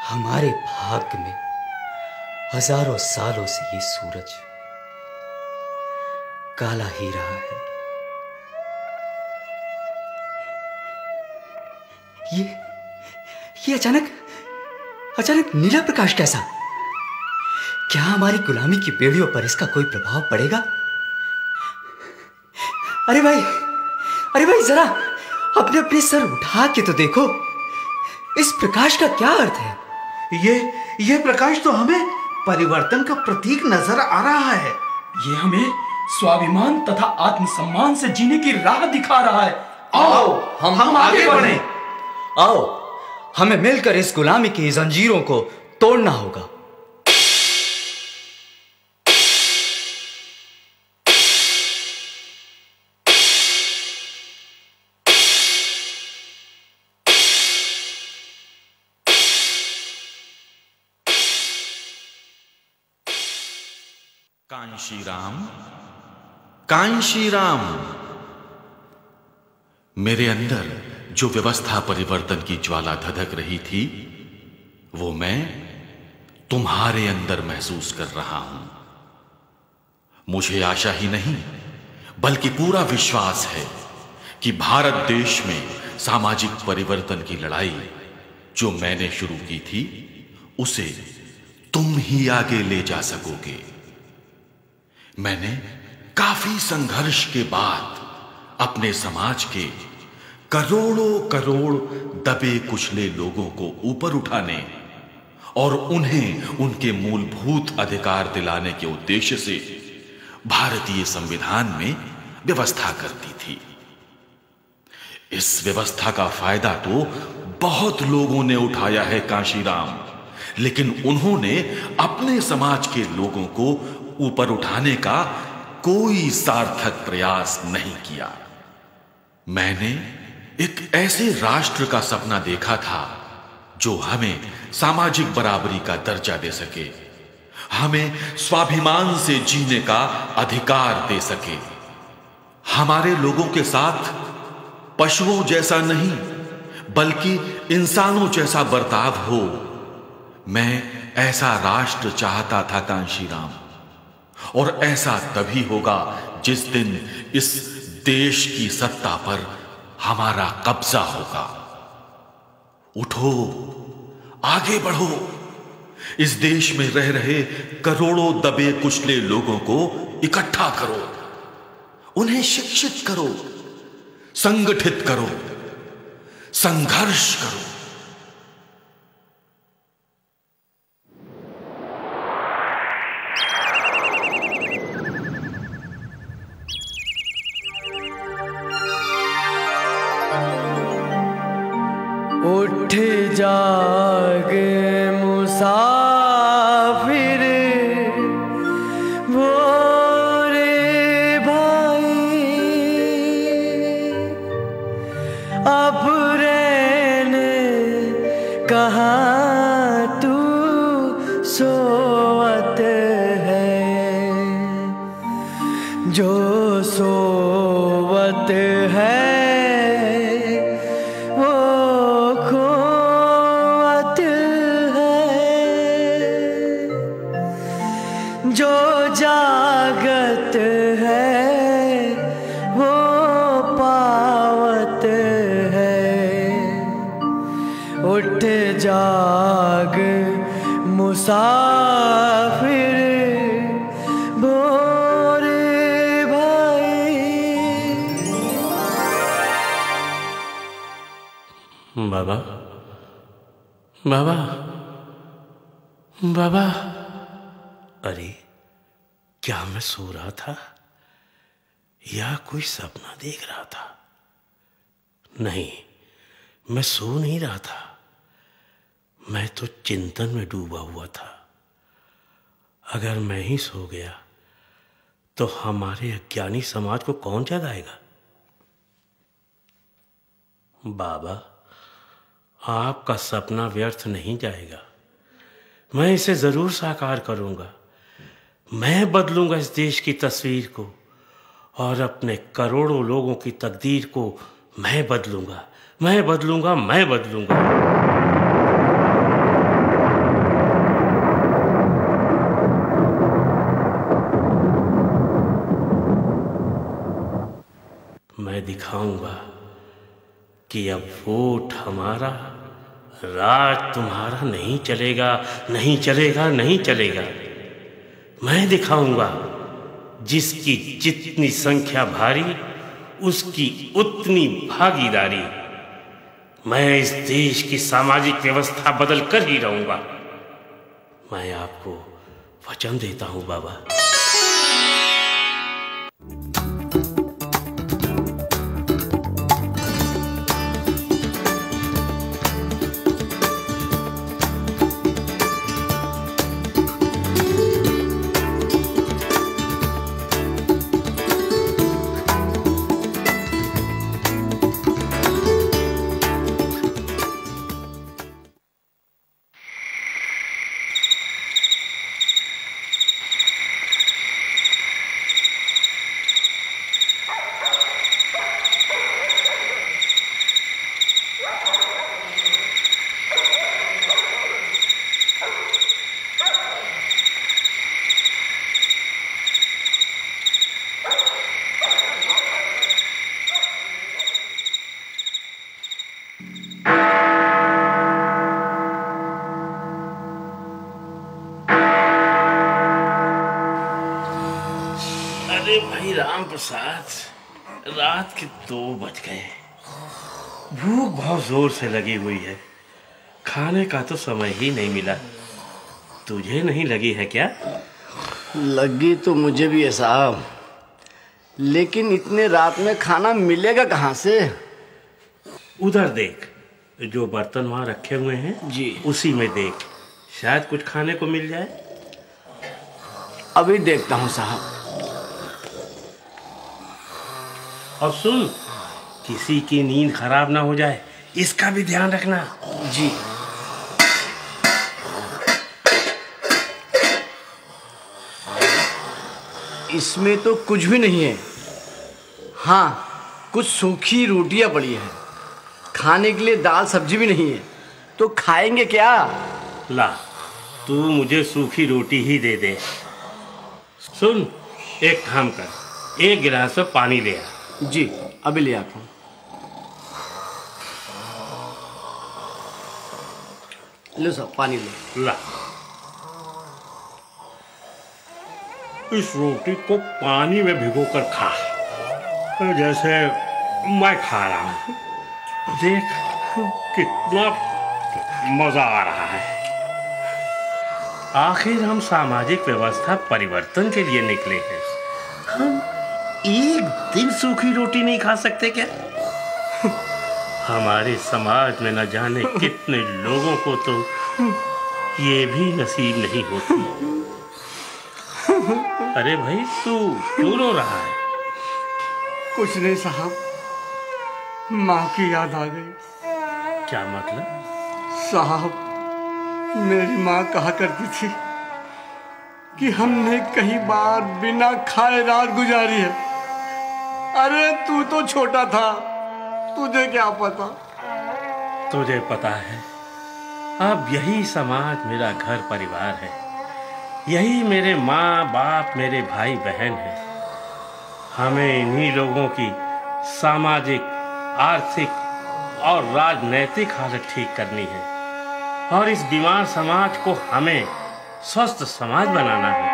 हमारे भाग्य में हजारों सालों से ये सूरज काला ही रहा है। ये अचानक नीला प्रकाश कैसा? क्या हमारी गुलामी की बेड़ियों पर इसका कोई प्रभाव पड़ेगा? अरे भाई जरा अपने सर उठा के तो देखो, इस प्रकाश का क्या अर्थ है? ये प्रकाश तो हमें परिवर्तन का प्रतीक नजर आ रहा है। ये हमें स्वाभिमान तथा आत्मसम्मान से जीने की राह दिखा रहा है। आओ हम आगे बढ़ें। आओ हमें मिलकर इस गुलामी की जंजीरों को तोड़ना होगा। कांशी राम, मेरे अंदर जो व्यवस्था परिवर्तन की ज्वाला धधक रही थी, वो मैं तुम्हारे अंदर महसूस कर रहा हूं। मुझे आशा ही नहीं बल्कि पूरा विश्वास है कि भारत देश में सामाजिक परिवर्तन की लड़ाई जो मैंने शुरू की थी, उसे तुम ही आगे ले जा सकोगे। मैंने काफी संघर्ष के बाद अपने समाज के करोड़ों करोड़ दबे कुचले लोगों को ऊपर उठाने और उन्हें उनके मूलभूत अधिकार दिलाने के उद्देश्य से भारतीय संविधान में व्यवस्था करती थी। इस व्यवस्था का फायदा तो बहुत लोगों ने उठाया है कांशीराम, लेकिन उन्होंने अपने समाज के लोगों को ऊपर उठाने का कोई सार्थक प्रयास नहीं किया। मैंने एक ऐसे राष्ट्र का सपना देखा था जो हमें सामाजिक बराबरी का दर्जा दे सके, हमें स्वाभिमान से जीने का अधिकार दे सके, हमारे लोगों के साथ पशुओं जैसा नहीं बल्कि इंसानों जैसा बर्ताव हो। मैं ऐसा राष्ट्र चाहता था कांशीराम, और ऐसा तभी होगा जिस दिन इस देश की सत्ता पर हमारा कब्जा होगा। उठो, आगे बढ़ो, इस देश में रह रहे करोड़ों दबे कुचले लोगों को इकट्ठा करो, उन्हें शिक्षित करो, संगठित करो, संघर्ष करो। उठ जाग मुसाफिर भोरे भाई, अब रहने कहाँ तू सोवत है, जो सोवत है जो जागत है वो पावत है। उठ जाग मुसाफिर भोरे भाई। बाबा, बाबा, बाबा। अरे क्या मैं सो रहा था या कोई सपना देख रहा था? नहीं, मैं सो नहीं रहा था, मैं तो चिंतन में डूबा हुआ था। अगर मैं ही सो गया तो हमारे अज्ञानी समाज को कौन जगाएगा? बाबा, आपका सपना व्यर्थ नहीं जाएगा, मैं इसे जरूर साकार करूंगा। मैं बदलूंगा इस देश की तस्वीर को और अपने करोड़ों लोगों की तकदीर को मैं बदलूंगा, मैं बदलूंगा, मैं बदलूंगा। मैं दिखाऊंगा कि अब वोट हमारा, राज तुम्हारा नहीं चलेगा, नहीं चलेगा, नहीं चलेगा। मैं दिखाऊंगा जिसकी जितनी संख्या भारी उसकी उतनी भागीदारी। मैं इस देश की सामाजिक व्यवस्था बदल कर ही रहूंगा। मैं आपको वचन देता हूं बाबा। अरे भाई राम प्रसाद, रात के 2 बज गए। भूख बहुत जोर से लगी हुई है, खाने का तो समय ही नहीं मिला। तुझे नहीं लगी है क्या? लगी तो मुझे भी है साहब, लेकिन इतने रात में खाना मिलेगा कहाँ से? उधर देख, जो बर्तन वहां रखे हुए हैं जी, उसी में देख, शायद कुछ खाने को मिल जाए। अभी देखता हूँ साहब। और सुन, किसी की नींद खराब ना हो जाए, इसका भी ध्यान रखना। जी। इसमें तो कुछ भी नहीं है। हाँ, कुछ सूखी रोटियां पड़ी हैं। खाने के लिए दाल सब्जी भी नहीं है, तो खाएंगे क्या? ला, तू मुझे सूखी रोटी ही दे दे। सुन, एक काम कर, 1 गिलास में पानी ले आ। जी, अभी ले आता हूँ। लो साहब, पानी लो। ला, इस रोटी को पानी में भिगोकर खा, जैसे मैं खा रहा हूँ। देख कितना मजा आ रहा है। आखिर हम सामाजिक व्यवस्था परिवर्तन के लिए निकले हैं। हम एक दिन सूखी रोटी नहीं खा सकते क्या? हमारे समाज में न जाने कितने लोगों को तो ये भी नसीब नहीं होती। अरे भाई, तू क्यों रो रहा है? कुछ नहीं साहब, माँ की याद आ गई। क्या मतलब? साहब, मेरी माँ कहा करती थी कि हमने कई बार बिना खाए रात गुजारी है। अरे तू तो छोटा था, तुझे क्या पता? तुझे पता है, अब यही समाज मेरा घर परिवार है। यही मेरे माँ बाप, मेरे भाई बहन हैं। हमें इन्हीं लोगों की सामाजिक, आर्थिक और राजनैतिक हालत ठीक करनी है, और इस बीमार समाज को हमें स्वस्थ समाज बनाना है।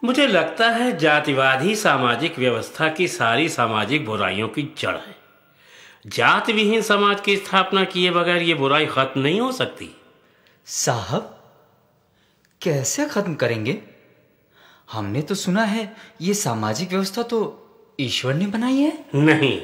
मुझे लगता है जातिवाद ही सामाजिक व्यवस्था की सारी सामाजिक बुराइयों की जड़ है। जाति विहीन समाज की स्थापना किए बगैर ये बुराई खत्म नहीं हो सकती। साहब, कैसे खत्म करेंगे? हमने तो सुना है ये सामाजिक व्यवस्था तो ईश्वर ने बनाई है। नहीं,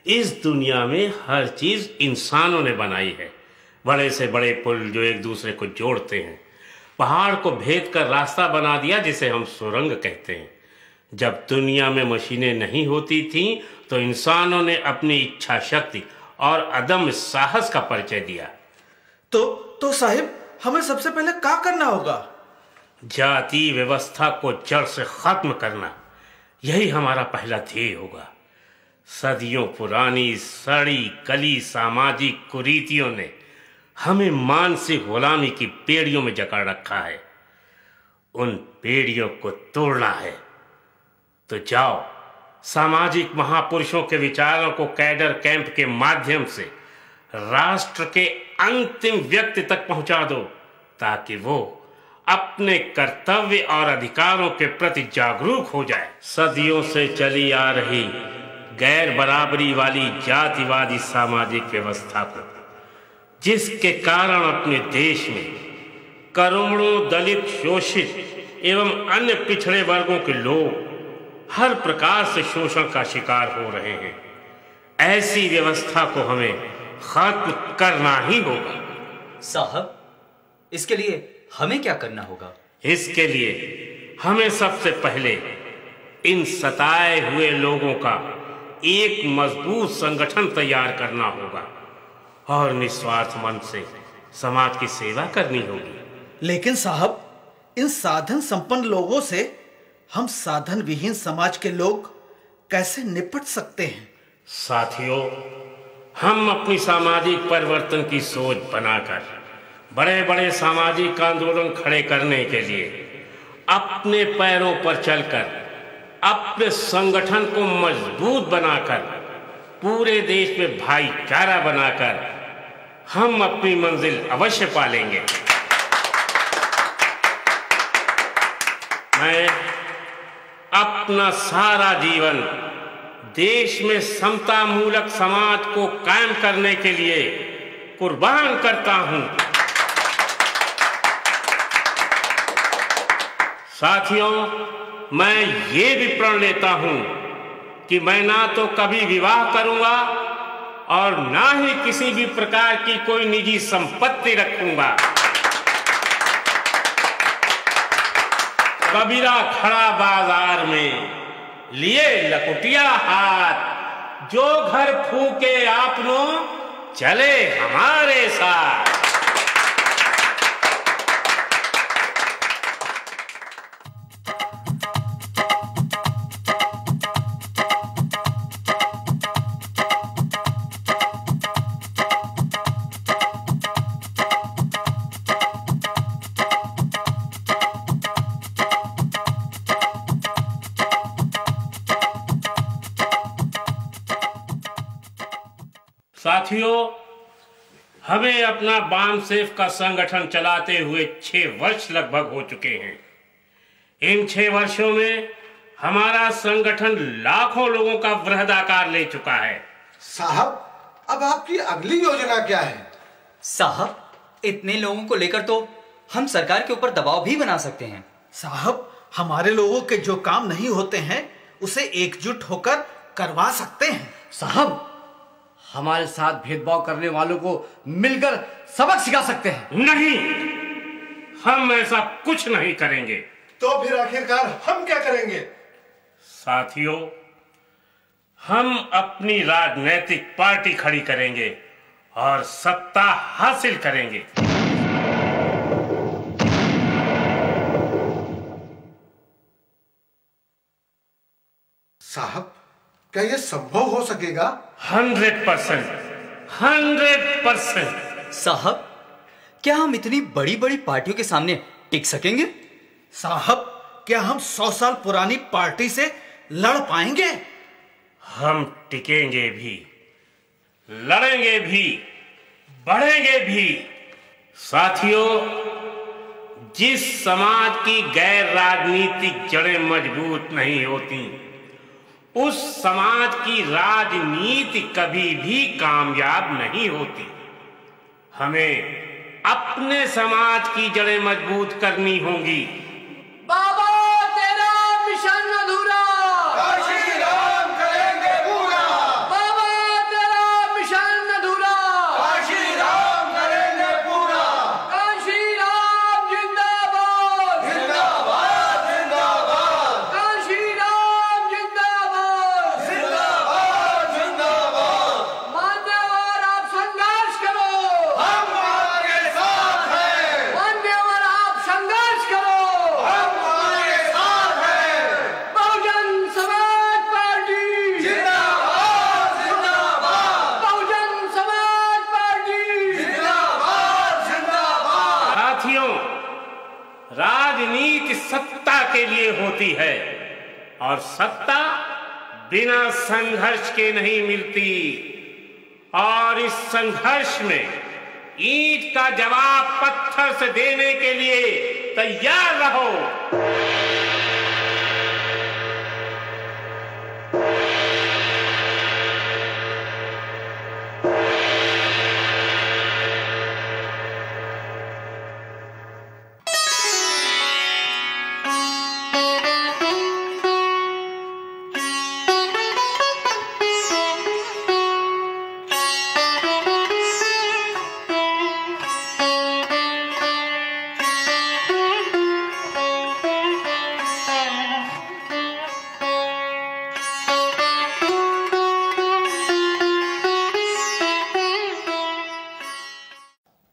इस दुनिया में हर चीज इंसानों ने बनाई है। बड़े से बड़े पुल जो एक दूसरे को जोड़ते हैं, पहाड़ को भेद कर रास्ता बना दिया जिसे हम सुरंग कहते हैं। जब दुनिया में मशीनें नहीं होती थीं तो इंसानों ने अपनी इच्छा शक्ति और अदम्य साहस का परिचय दिया। तो साहिब, हमें सबसे पहले क्या करना होगा? जाति व्यवस्था को जड़ से खत्म करना, यही हमारा पहला ध्येय होगा। सदियों पुरानी सड़ी गली सामाजिक कुरीतियों ने हमें मानसिक गुलामी की बेड़ियों में जकड़ रखा है। उन बेड़ियों को तोड़ना है तो जाओ, सामाजिक महापुरुषों के विचारों को कैडर कैंप के माध्यम से राष्ट्र के अंतिम व्यक्ति तक पहुंचा दो, ताकि वो अपने कर्तव्य और अधिकारों के प्रति जागरूक हो जाए। सदियों से चली आ रही गैर बराबरी वाली जातिवादी सामाजिक व्यवस्था को, जिसके कारण अपने देश में करोड़ों दलित, शोषित एवं अन्य पिछड़े वर्गों के लोग हर प्रकार से शोषण का शिकार हो रहे हैं, ऐसी व्यवस्था को हमें खत्म करना ही होगा। साहब, इसके लिए हमें क्या करना होगा? इसके लिए हमें सबसे पहले इन सताए हुए लोगों का एक मजबूत संगठन तैयार करना होगा और निस्वार्थ मन से समाज की सेवा करनी होगी। लेकिन साहब, इन साधन संपन्न लोगों से हम साधन विहीन समाज के लोग कैसे निपट सकते हैं? साथियों, हम अपनी सामाजिक परिवर्तन की सोच बनाकर बड़े बड़े सामाजिक आंदोलन खड़े करने के लिए अपने पैरों पर चलकर, अपने संगठन को मजबूत बनाकर, पूरे देश में भाईचारा बनाकर हम अपनी मंजिल अवश्य पालेंगे। मैं अपना सारा जीवन देश में समता मूलक समाज को कायम करने के लिए कुर्बान करता हूं। साथियों, मैं ये भी प्रण लेता हूं कि मैं ना तो कभी विवाह करूंगा और ना ही किसी भी प्रकार की कोई निजी संपत्ति रखूंगा। कबीरा खड़ा बाजार में लिए लकुटिया हाथ, जो घर फूके आपनो चले हमारे साथ। साथियों, हमें अपना बामसेफ का संगठन चलाते हुए 6 वर्ष लगभग हो चुके हैं। इन 6 वर्षों में हमारा संगठन लाखों लोगों का वृहदाकार ले चुका है। साहब, अब आपकी अगली योजना क्या है? साहब, इतने लोगों को लेकर तो हम सरकार के ऊपर दबाव भी बना सकते हैं। साहब, हमारे लोगों के जो काम नहीं होते हैं उसे एकजुट होकर करवा सकते हैं। साहब, हमारे साथ भेदभाव करने वालों को मिलकर सबक सिखा सकते हैं। नहीं, हम ऐसा कुछ नहीं करेंगे। तो फिर आखिरकार हम क्या करेंगे? साथियों, हम अपनी राजनीतिक पार्टी खड़ी करेंगे और सत्ता हासिल करेंगे। साहब, क्या यह संभव हो सकेगा? 100%। साहब, क्या हम इतनी बड़ी बड़ी पार्टियों के सामने टिक सकेंगे? साहब, क्या हम 100 साल पुरानी पार्टी से लड़ पाएंगे? हम टिकेंगे भी, लड़ेंगे भी, बढ़ेंगे भी। साथियों, जिस समाज की गैर राजनीतिक जड़ें मजबूत नहीं होती, उस समाज की राजनीति कभी भी कामयाब नहीं होती। हमें अपने समाज की जड़ें मजबूत करनी होंगी। बाबा, तेरा मिशन अधूरा, काशी राम करेंगे पूरा। बाबा, तेरा मिशन अधूरा, काशी राम करेंगे पूरा। काशी राम जिंदाबाद, जिंदाबाद, जिंदाबाद। काशी राम जिंदाबाद, जिंदाबाद, जिंदाबाद। मान्यवर है और सत्ता बिना संघर्ष के नहीं मिलती। और इस संघर्ष में ईंट का जवाब पत्थर से देने के लिए तैयार रहो।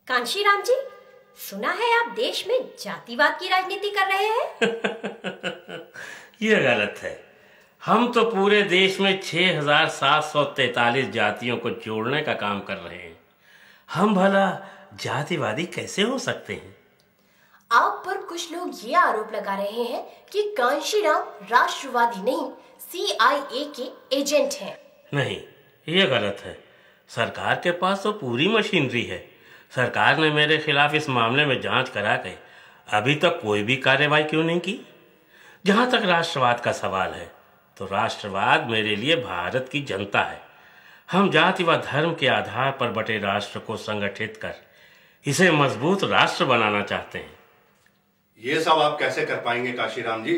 कांशीराम जी, सुना है आप देश में जातिवाद की राजनीति कर रहे हैं? यह गलत है। हम तो पूरे देश में 6,743 जातियों को जोड़ने का काम कर रहे हैं। हम भला जातिवादी कैसे हो सकते हैं? आप पर कुछ लोग ये आरोप लगा रहे हैं कि कांशीराम राष्ट्रवादी नहीं, CIA के एजेंट हैं। नहीं, यह गलत है। सरकार के पास तो पूरी मशीनरी है। सरकार ने मेरे खिलाफ इस मामले में जांच करा के अभी तक कोई भी कार्रवाई क्यों नहीं की? जहां तक राष्ट्रवाद का सवाल है तो राष्ट्रवाद मेरे लिए भारत की जनता है। हम जाति व धर्म के आधार पर बटे राष्ट्र को संगठित कर इसे मजबूत राष्ट्र बनाना चाहते हैं। ये सब आप कैसे कर पाएंगे काशीराम जी?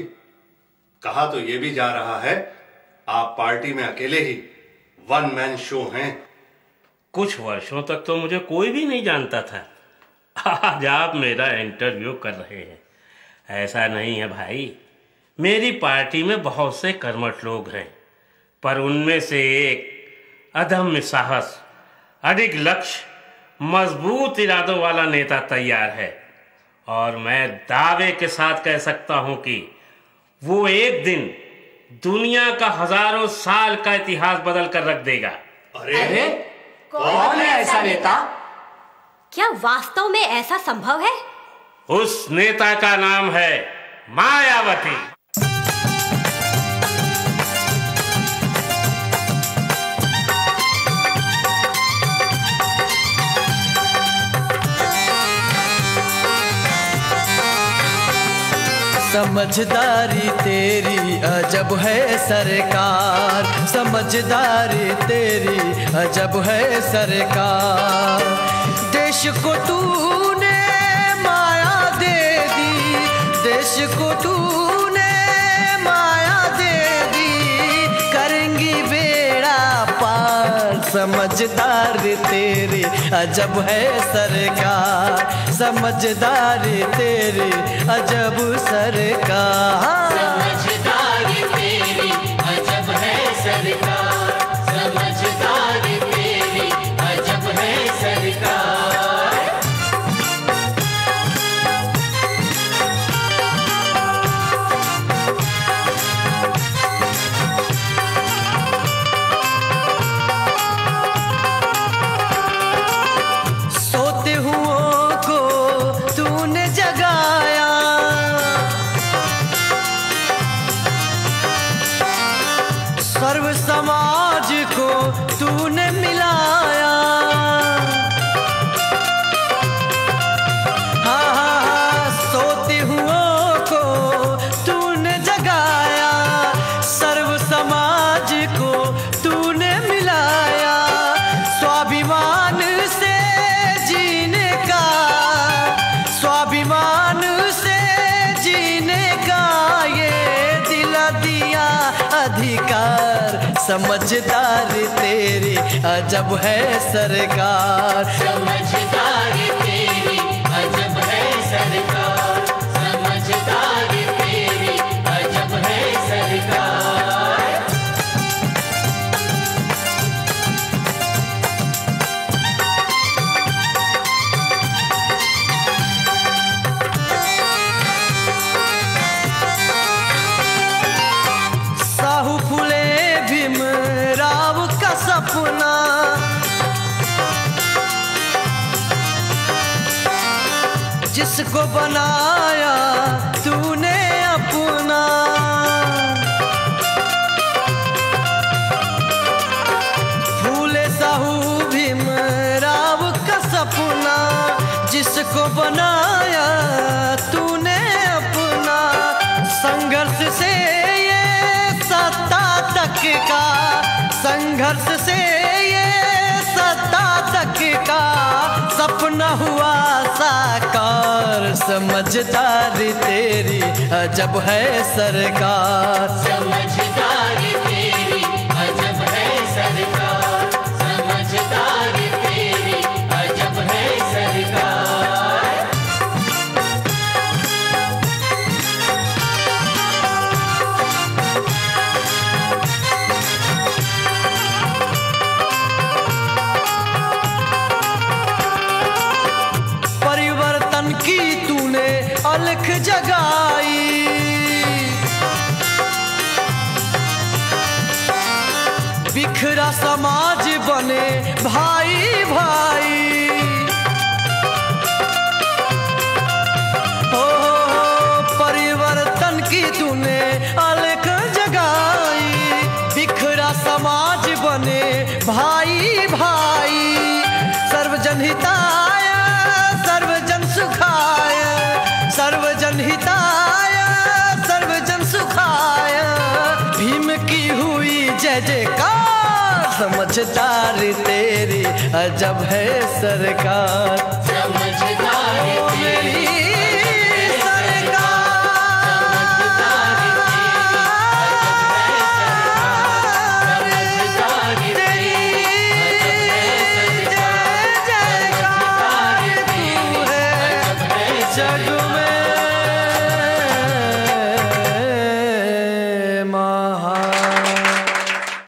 कहा तो ये भी जा रहा है आप पार्टी में अकेले ही वन मैन शो हैं। कुछ वर्षों तक तो मुझे कोई भी नहीं जानता था। आज आप मेरा इंटरव्यू कर रहे हैं। ऐसा नहीं है भाई, मेरी पार्टी में बहुत से कर्मठ लोग हैं, पर उनमें से एक अदम्य साहस, अडिग लक्ष्य, मजबूत इरादों वाला नेता तैयार है। और मैं दावे के साथ कह सकता हूं कि वो एक दिन दुनिया का हजारों साल का इतिहास बदल कर रख देगा। अरे कौन है ऐसा नेता? क्या वास्तव में ऐसा संभव है? उस नेता का नाम है मायावती। समझदारी तेरी अजब है सरकार, समझदारी तेरी अजब है सरकार। देश को तूने माया दे दी, देश को तूने माया दे दी, करेंगी बेड़ा पार। समझदारी तेरी अजब है सरकार, समझदारी तेरी अजब सरकार। समझदारी तेरी अजब है सरकार, समझदारी तेरी अजब है सरकार। सोते हुओं को तूने जगाया, सर्व समाज को तूने मिलाया। हाँ हाँ हाँ, सोते हुओं को तूने जगाया, सर्व समाज को तूने मिलाया। स्वाभिमान से जीने का, स्वाभिमान से जीने का ये दिला दिया अधिकार। समझदारी तेरी अजब है सरकार, समझदारी तेरी अजब है सरकार, समझदारी तेरी अजब है सरकार। साहू फुले भीमराव का सपना, जिसको बनाया तूने अपना। को बनाया तूने अपना, संघर्ष से ये सत्ता तक का, संघर्ष से ये सत्ता तक का सपना हुआ साकार। समझदारी तेरी अजब है सरकार, समझदारी तेरी अजब है सरकार, समझदारी तेरी अजब है सरकार। परिवर्तन की तूने अलख जगाई, बिखरा समाज बने भाई भाई। हो परिवर्तन की तूने अलख जगाई, बिखरा समाज बने भाई भाई। सर्वजन हिताय सर्वजन सुखाय, सर्वजन हिताय सर्वजन सुखाय। भीम की हुई जय जयकार, समझदारी तेरी अजब है सरकार, समझदारी